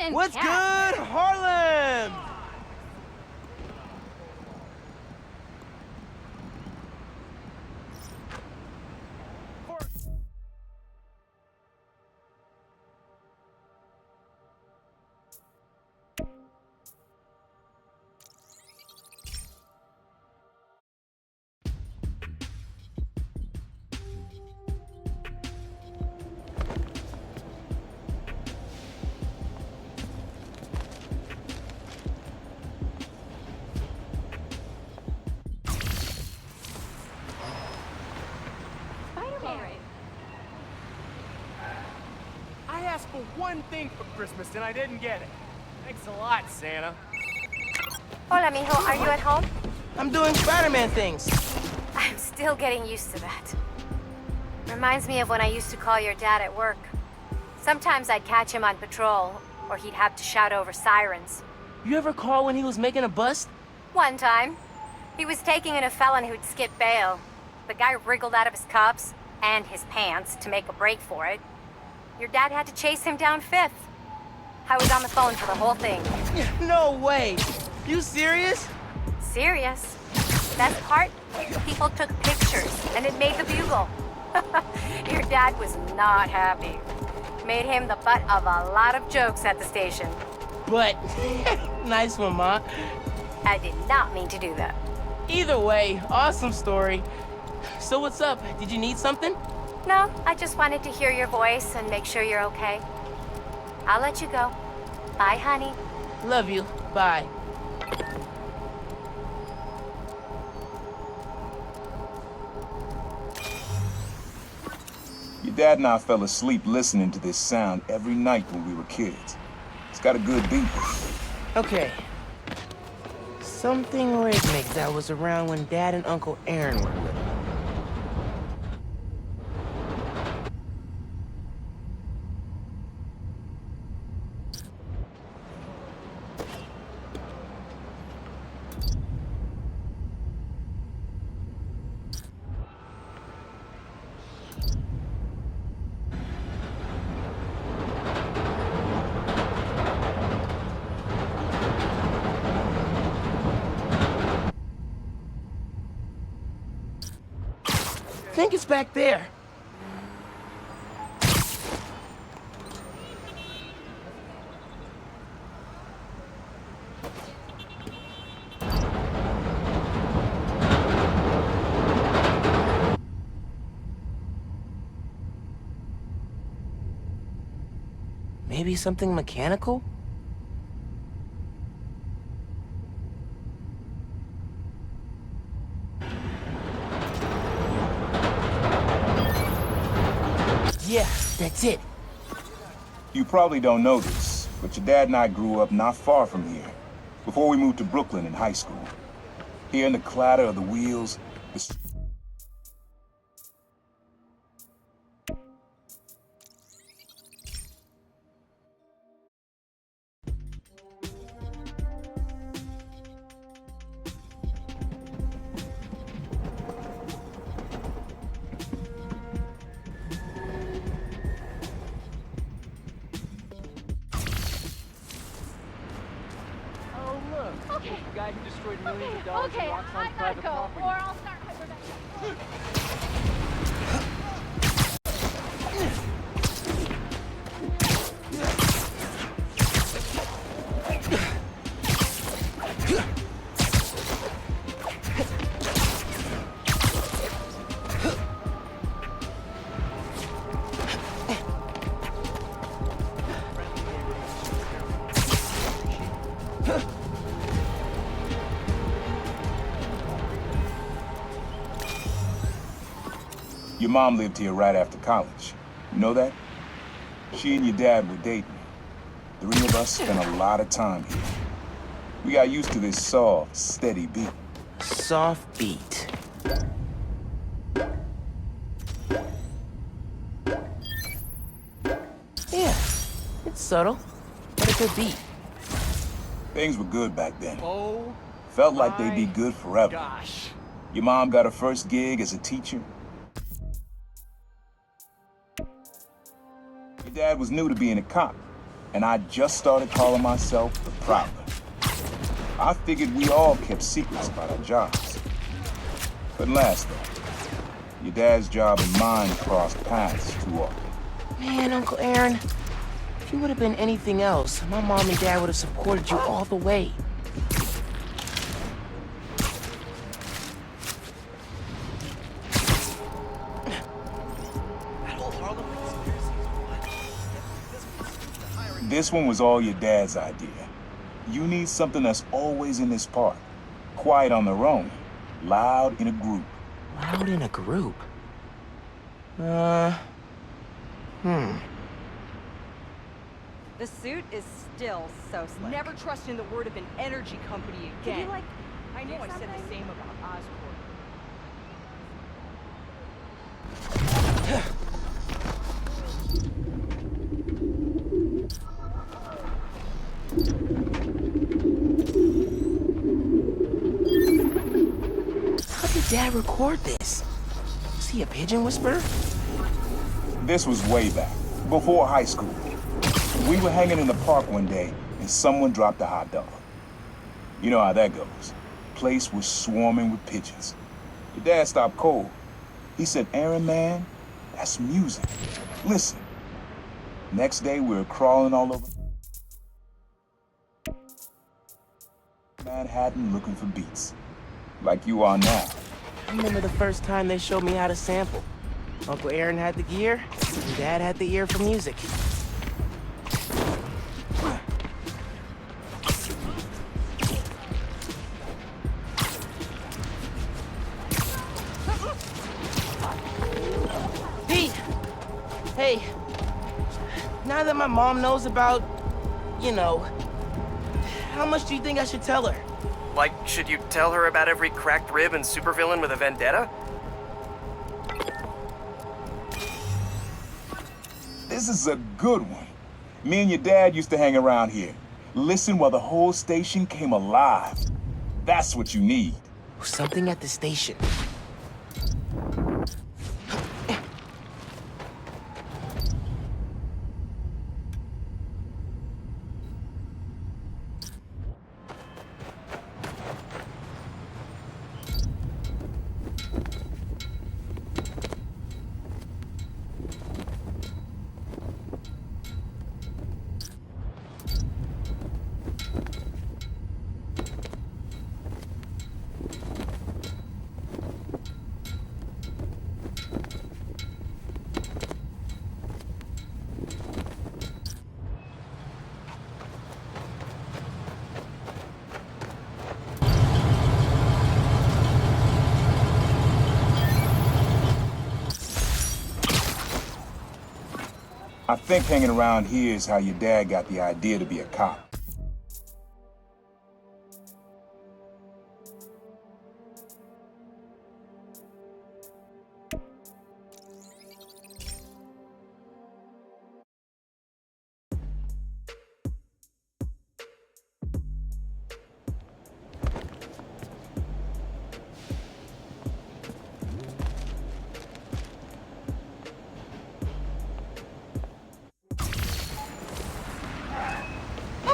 fine What's cat. good, Harlem? Spiderman. I asked for one thing for Christmas and I didn't get it. Thanks a lot, Santa. Hola, mijo. Are you at home? I'm doing Spiderman things. I'm still getting used to that. Reminds me of when I used to call your dad at work. Sometimes I'd catch him on patrol, or he'd have to shout over sirens. You ever call when he was making a bust? One time, he was taking in a felon who'd skipped bail. The guy wriggled out of his cuffs and his pants to make a break for it. Your dad had to chase him down Fifth. I was on the phone for the whole thing. No way. You serious? Serious. Best part? People took pictures, and it made the Bugle. Your dad was not happy. Made him the butt of a lot of jokes at the station. But, nice one, Ma. I did not mean to do that. Either way, awesome story. So what's up? Did you need something? No, I just wanted to hear your voice and make sure you're okay. I'll let you go. Bye, honey. Love you. Bye. Your dad and I fell asleep listening to this sound every night when we were kids. It's got a good beat. Okay. Something rhythmic that was around when Dad and Uncle Aaron were little. I think it's back there. Maybe something mechanical? Yeah, that's it. You probably don't know this, but your dad and I grew up not far from here, before we moved to Brooklyn in high school. Hearing the clatter of the wheels, the Oh, look. Okay. The guy who destroyed millions of dollars Okay, in rocks on I gotta private go, property. or I'll start hyperventilating. Your mom lived here right after college. You know that? She and your dad were dating. The three of us spent a lot of time here. We got used to this soft, steady beat. Soft beat. Yeah, it's subtle, but a good beat. Things were good back then. Oh, Felt like they'd be good forever. gosh. Your mom got her first gig as a teacher. Your dad was new to being a cop. and I just started calling myself the Prowler. I figured we all kept secrets about our jobs. But last though, your dad's job and mine crossed paths too often. Man, Uncle Aaron, if you would have been anything else, my mom and dad would have supported you all the way. This one was all your dad's idea. You need something that's always in this park. Quiet on their own, loud in a group. Loud in a group? The suit is still so slick. Never trust in the word of an energy company Did again. you, like, I know do I said the something? same about Oscorp. How did Dad record this? Was he a pigeon whisperer? This was way back, before high school. We were hanging in the park one day, and someone dropped a hot dog. You know how that goes. Place was swarming with pigeons. Your dad stopped cold. He said, "Aaron, man, that's music. Listen." Next day, we were crawling all over Manhattan looking for beats. Like you are now. I remember the first time they showed me how to sample. Uncle Aaron had the gear, and Dad had the ear for music. Pete! Hey, now that my mom knows about, you know, how much do you think I should tell her? Like, should you tell her about every cracked rib and supervillain with a vendetta? This is a good one. Me and your dad used to hang around here. Listen while the whole station came alive. That's what you need. Something at the station. I think hanging around here is how your dad got the idea to be a cop.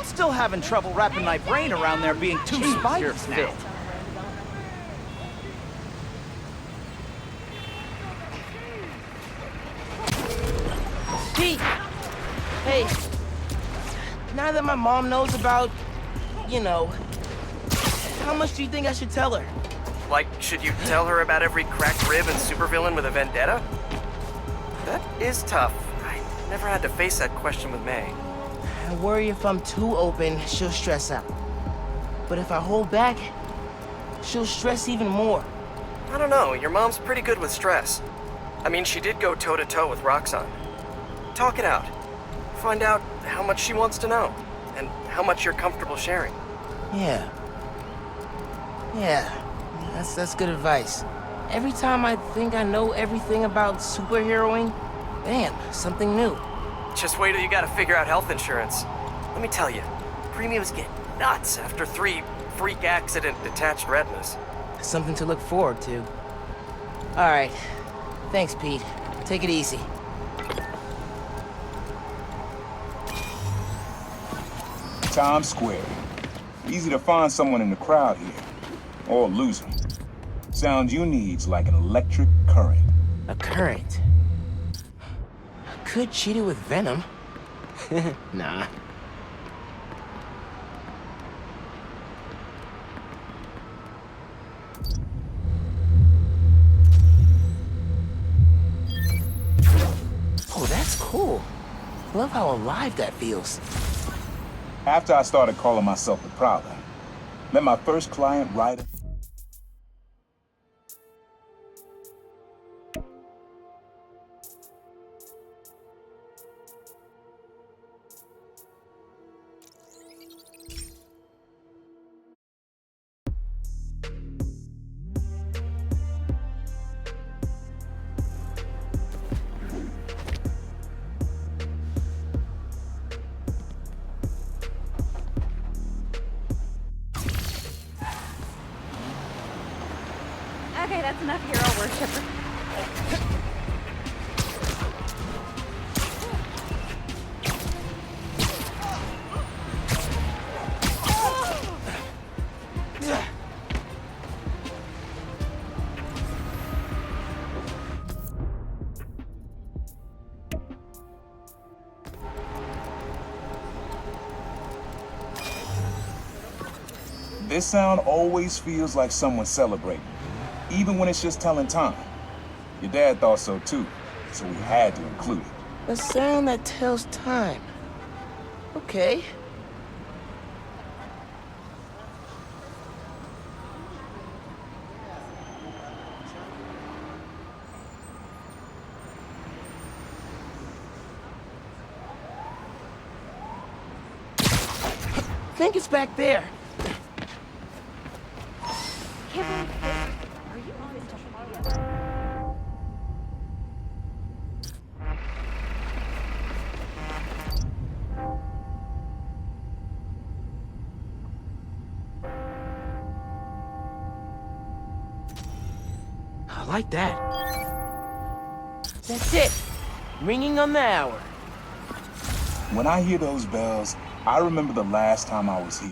Still having trouble wrapping my brain around there being two spiders now. Pete! Hey, now that my mom knows about, you know, how much do you think I should tell her? Like, should you tell her about every cracked rib and supervillain with a vendetta? That is tough. I never had to face that question with May. I worry if I'm too open, she'll stress out. But if I hold back, she'll stress even more. I don't know, your mom's pretty good with stress. I mean, she did go toe-to-toe with Roxxon. Talk it out. Find out how much she wants to know, and how much you're comfortable sharing. Yeah. That's good advice. Every time I think I know everything about superheroing, bam, something new. Just wait till you gotta figure out health insurance. Let me tell you, premiums get nuts after 3 freak accident detached retinas. Something to look forward to. All right. Thanks, Pete. Take it easy. Times Square. Easy to find someone in the crowd here. Or lose them. Sound you need's like an electric current. A current? Could cheat it with venom. Nah. Oh, that's cool. Love how alive that feels. After I started calling myself the Prowler, met my first client right. Okay, that's enough hero worship. This sound always feels like someone celebrating, even when it's just telling time. Your dad thought so too, so we had to include it. A sound that tells time. Okay. I think it's back there. Can't believe this. Are you on social media? I like that. That's it. Ringing on the hour. When I hear those bells, I remember the last time I was here.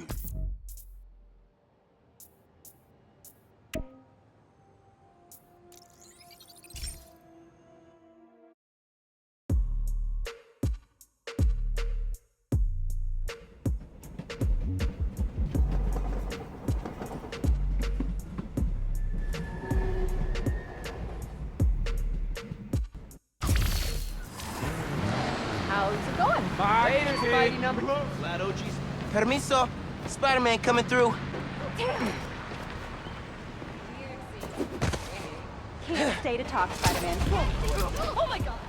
How's it going? Later, Spidey number. Glad OG's. Permiso. Spider-Man coming through. Can't stay to talk, Spider-Man. Oh my god!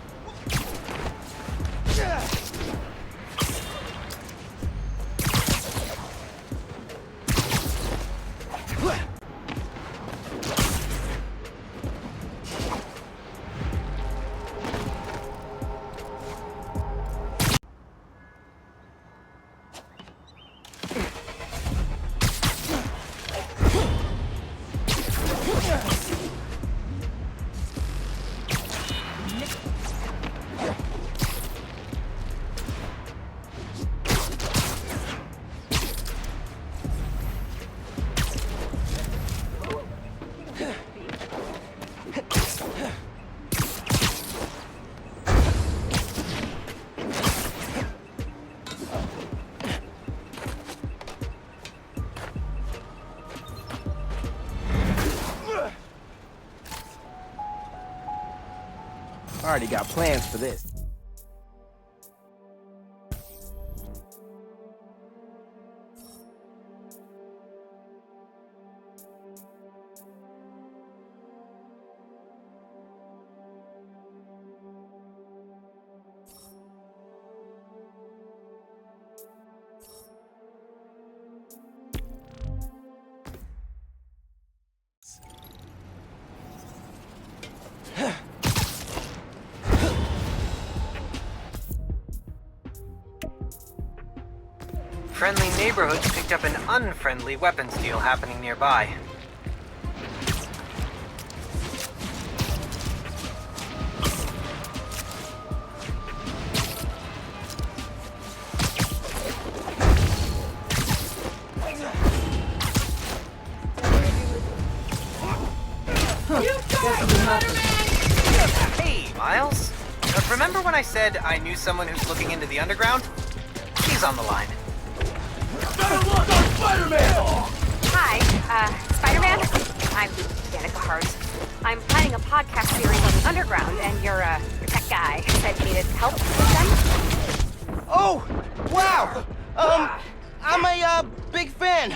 Already got plans for this. Friendly neighborhoods picked up an unfriendly weapons deal happening nearby. Hey, Miles. Remember when I said I knew someone who's looking into the underground? He's on the line. Hi, Spiderman? I'm Danica Hart. I'm planning a podcast series on the underground, and your tech guy said he needed help with them. Oh, wow! I'm a big fan.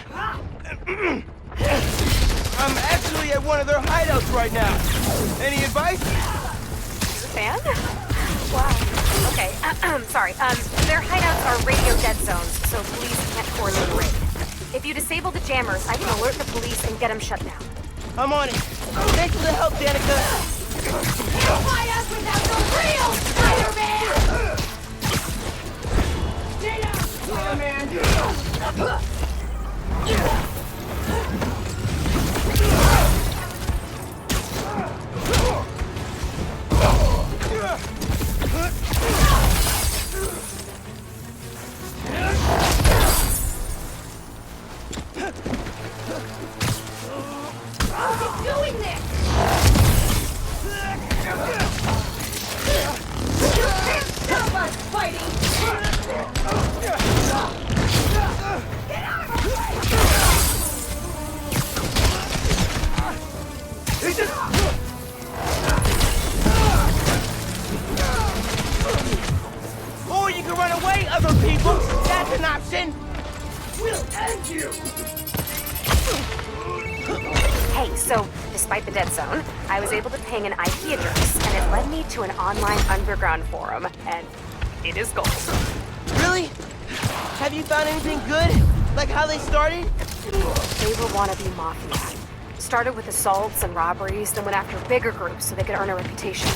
I'm actually at one of their hideouts right now. Any advice? You're a fan? Wow. Okay, sorry. Their hideouts are radio dead zones, so police can't coordinate a raid. If you disable the jammers, I can alert the police and get them shut down. I'm on it. Thanks for the help, Danica. Can't fight us without the real Spider-Man! Doing this! You can't stop us fighting! Get out of my way! Or you can run away, other people. That's an option. We'll end you! Hey, so, despite the dead zone, I was able to ping an IP address, and it led me to an online underground forum, and it is gold. Really? Have you found anything good? Like how they started? They were wannabe mafia. Started with assaults and robberies, then went after bigger groups so they could earn a reputation.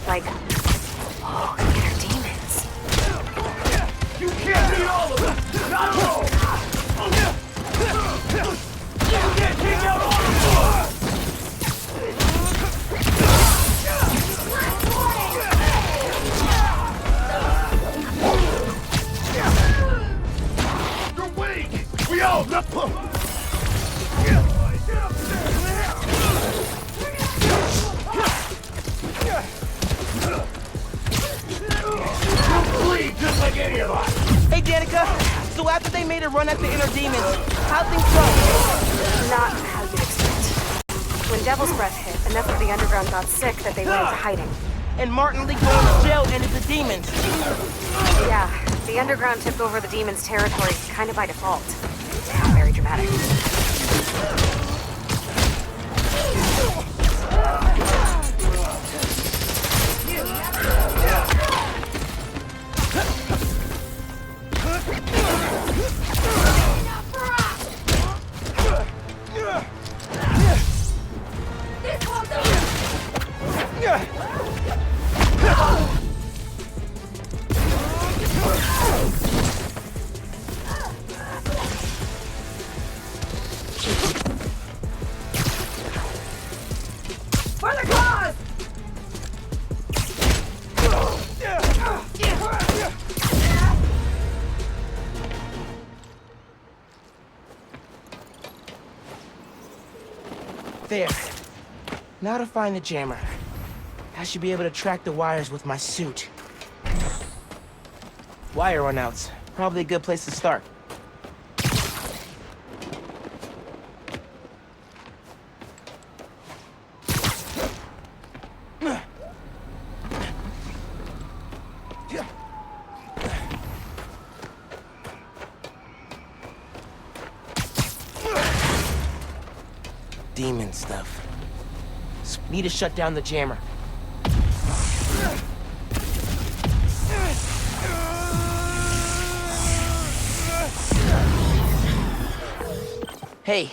Like, inner demons. You can't beat all of them! Not all! You can't take out all of them! You're weak! We all know! You bleed just like any of us! Hey, Danica. So after they made a run at the inner demons, how'd things go? Not how you'd expect. When Devil's Breath hit, enough of the underground got sick that they went into hiding. And Martin Lee going to jail ended the demons. Yeah, the underground took over the demons' territory kind of by default. Very dramatic. For the cause! There. Now to find the jammer. I should be able to track the wires with my suit. Wire runouts. Probably a good place to start. Demon stuff. Need to shut down the jammer. Hey,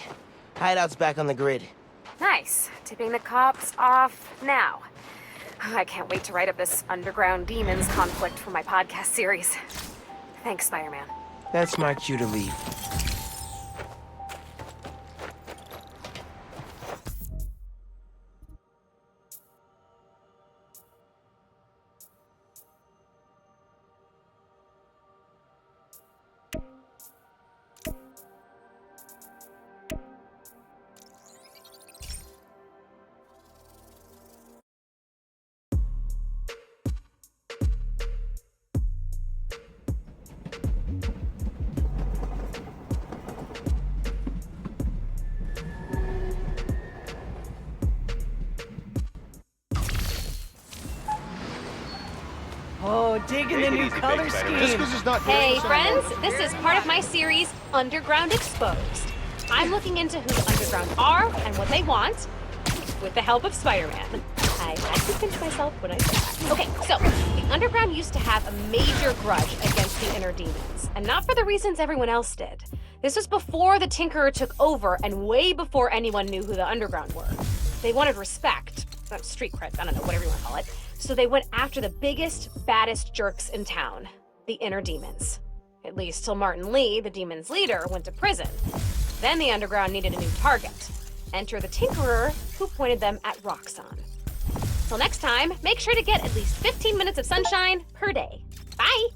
hideout's back on the grid. Nice. Tipping the cops off now. I can't wait to write up this underground demons conflict for my podcast series. Thanks, Spider-Man. That's my cue to leave. Oh, digging the new color scheme. Just because it's not Hey, Christmas friends, anymore. this is part of my series, Underground Exposed. I'm looking into who the Underground are and what they want, with the help of Spider-Man. I had to pinch myself when I said that. Okay, so, the Underground used to have a major grudge against the Inner Demons, and not for the reasons everyone else did. This was before the Tinkerer took over, and way before anyone knew who the Underground were. They wanted respect, street cred, I don't know, whatever you want to call it. So they went after the biggest, baddest jerks in town, the Inner Demons. At least till Martin Lee, the Demons' leader, went to prison. Then the Underground needed a new target. Enter the Tinkerer, who pointed them at Roxxon. Till next time, make sure to get at least 15 minutes of sunshine per day. Bye!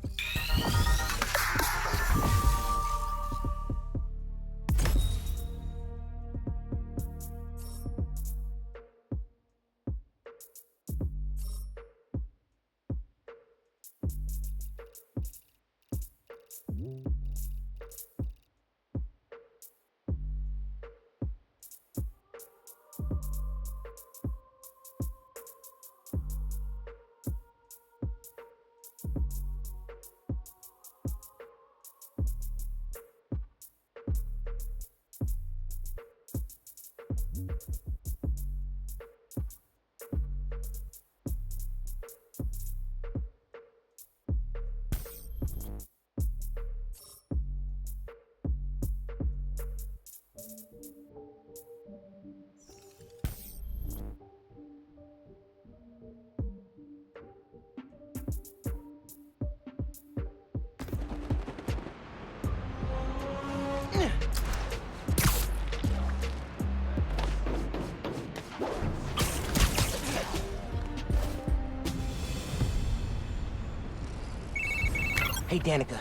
Hey, Danica.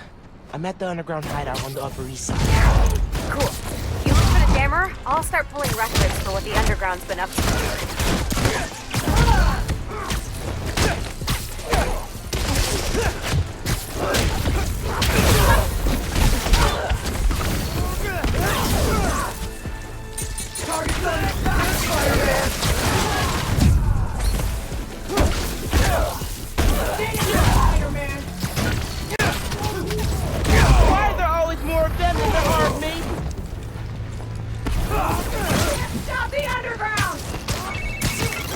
I'm at the underground hideout on the Upper East Side. Cool. You look for the jammer, I'll start pulling records for what the Underground's been up to. Why are there always more of them than there are of me? Stop the Underground!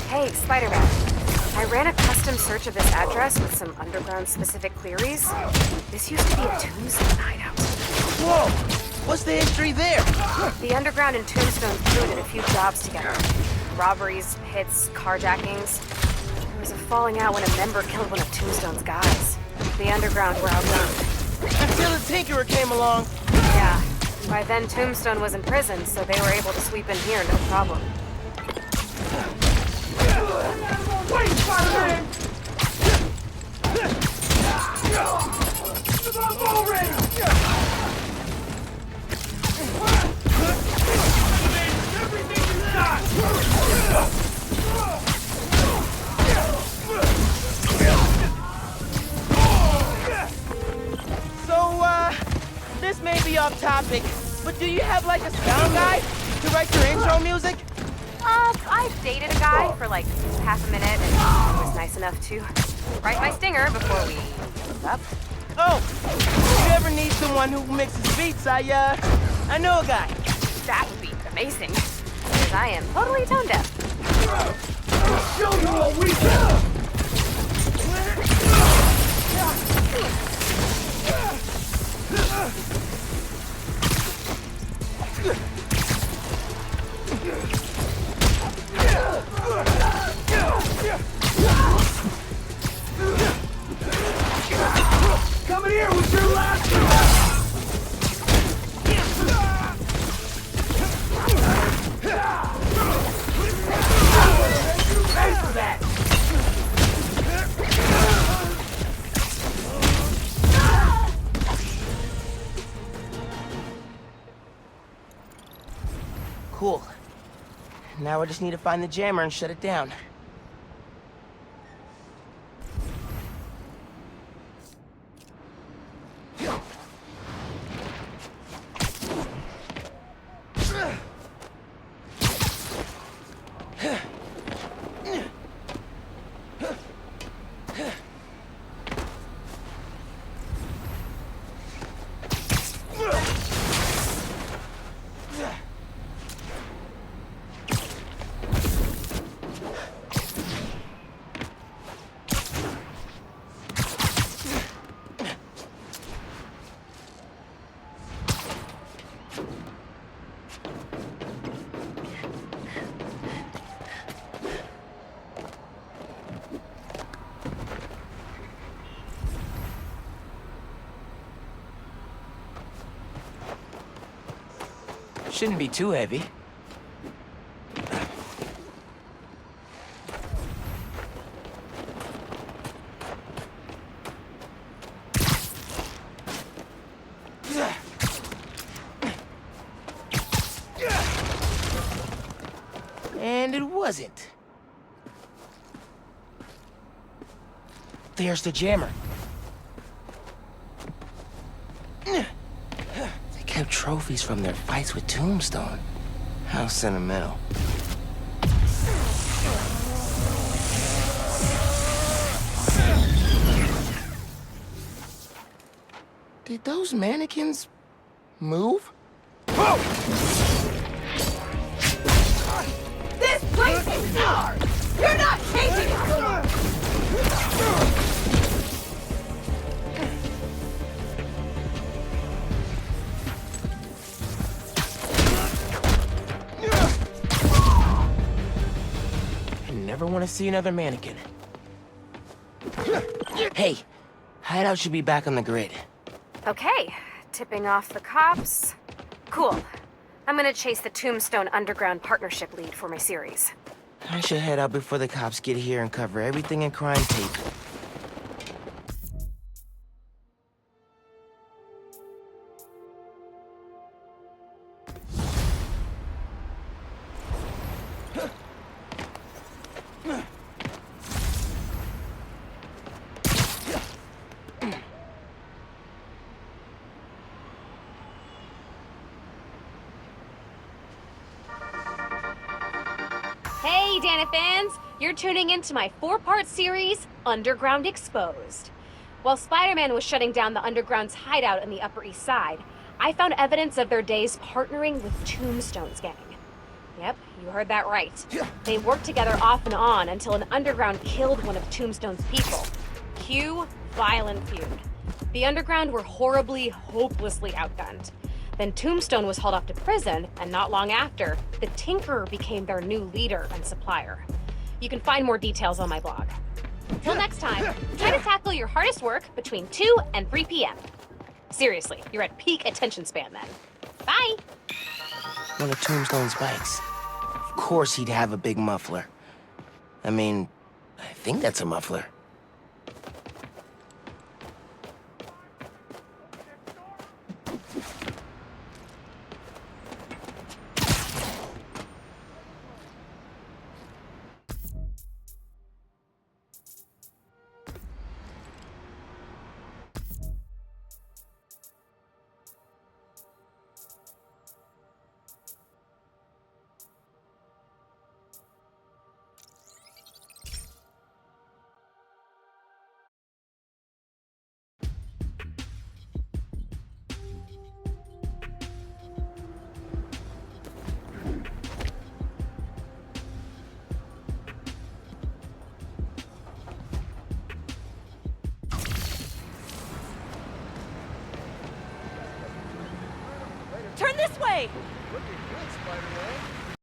Hey, Spiderman. I ran a custom search of this address with some Underground-specific queries. This used to be a Tombstone hideout. Whoa! What's the history there? The Underground and Tombstone crew did a few jobs together. Robberies, hits, carjackings. There was a falling out when a member killed one of Tombstone's guys. The Underground were outdone. Until the Tinkerer came along. Yeah. By then, Tombstone was in prison, so they were able to sweep in here no problem. Wait, Spider-Man! Already! Everything you got! So, this may be off topic, but do you have like a sound guy to write your intro music? I dated a guy for like half a minute, and he was nice enough to write my stinger before we broke up. Oh, if you ever need someone who mixes beats, I know a guy. That would be amazing, because I am totally tone deaf. Show you what we got! Coming here with your last Thanks for that! Cool. Now I just need to find the jammer and shut it down. Shouldn't be too heavy. And it wasn't. There's the jammer. They kept trophies from their fights with Tombstone. How sentimental. Did those mannequins move? This place is ours! You're not changing it! I never want to see another mannequin. Hey, hideout should be back on the grid. Okay, tipping off the cops. Cool. I'm gonna chase the Tombstone Underground Partnership lead for my series. I should head out before the cops get here and cover everything in crime tape. Hey, Dana fans! You're tuning into my 4-part series, Underground Exposed. While Spider-Man was shutting down the Underground's hideout in the Upper East Side, I found evidence of their days partnering with Tombstone's gang. Yep, you heard that right. They worked together off and on until an Underground killed one of Tombstone's people. Cue violent feud. The Underground were horribly, hopelessly outgunned. Then Tombstone was hauled off to prison, and not long after, the Tinkerer became their new leader and supplier. You can find more details on my blog. Till next time, try to tackle your hardest work between 2 and 3 p.m. Seriously, you're at peak attention span then. Bye! One of Tombstone's bikes. Of course he'd have a big muffler. I mean, I think that's a muffler. Turn this way! Looking good, Spider-Man.